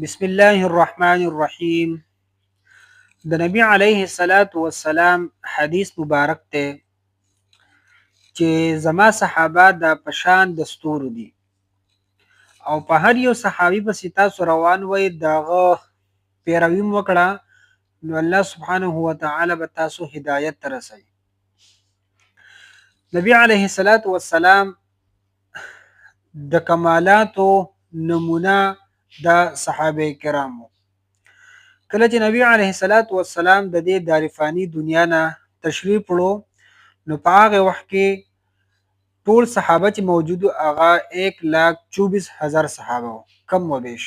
بسم الله الرحمن الرحیم. د نبی علیه الصلاۃ والسلام حدیث مبارک ته چې زما صحابه د پشان د ستورو دي او په هر یو صحابي پسې تاسو روان وای دغه پیروي وکړه، نو الله سبحانه و تعالی به تاسو هدایت ته رسوي. نبی علیه الصلاۃ والسلام د کمالاتو نمونه د صحابه کرامو. کله چې نبی علیه الصلاۃ والسلام د دې دارفانی دنیا نه تشریف وړو، نو په هغه وخت کې ټول صحابه چې موجود هغه 1,24,000 صحابه وو، کم و بیش.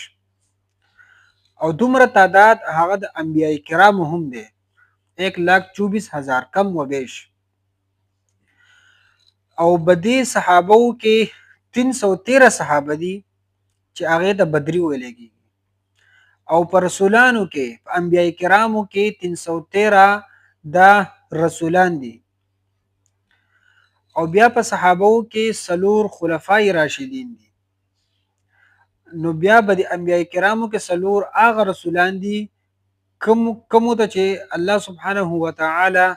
او دومره تعداد هغه د انبیای کرامو هم دی، 1,24,000 کم و بیش. او بدی صحابه کې 313 صحابه دي چې هغه د بدری ویلېږي، او پر رسولانو کې په انبیای کرامو کې 313 دا رسولان دي، او بیا په صحابو کې سلور خلفای راشدین دي. نو بیا به د انبیای کرامو کې سلور هغه رسولان دي کوم ته چې الله سبحانه و تعالی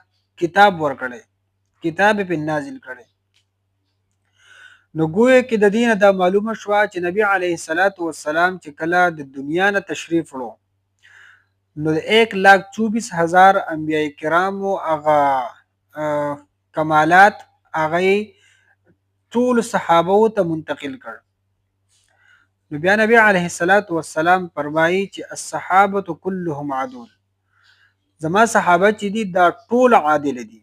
کتاب ورکړي، کتاب په نازل کړي. نو ګویا کې د دینه دا معلومه شوه چې نبی علیه الصلاۃ والسلام چې کله د دنیا نه تشریف وړو، نو د 1,24,000 انبیای کرامو هغه کمالات هغه ټول صحابه ته منتقل کړ. نو بیا نبی علیه الصلاۃ والسلام فرمایي چې الصحابه كلهم عدول، زما صحابه چې دي دا ټول عادل دي،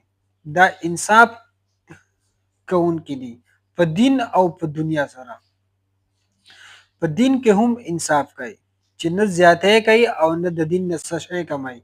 دا انصاف کوونکي دي په دین او په دنیا سره. په دین کې هم انصاف کوي چې نه زیاتې کوي او نه د دین نه څه شی کموي.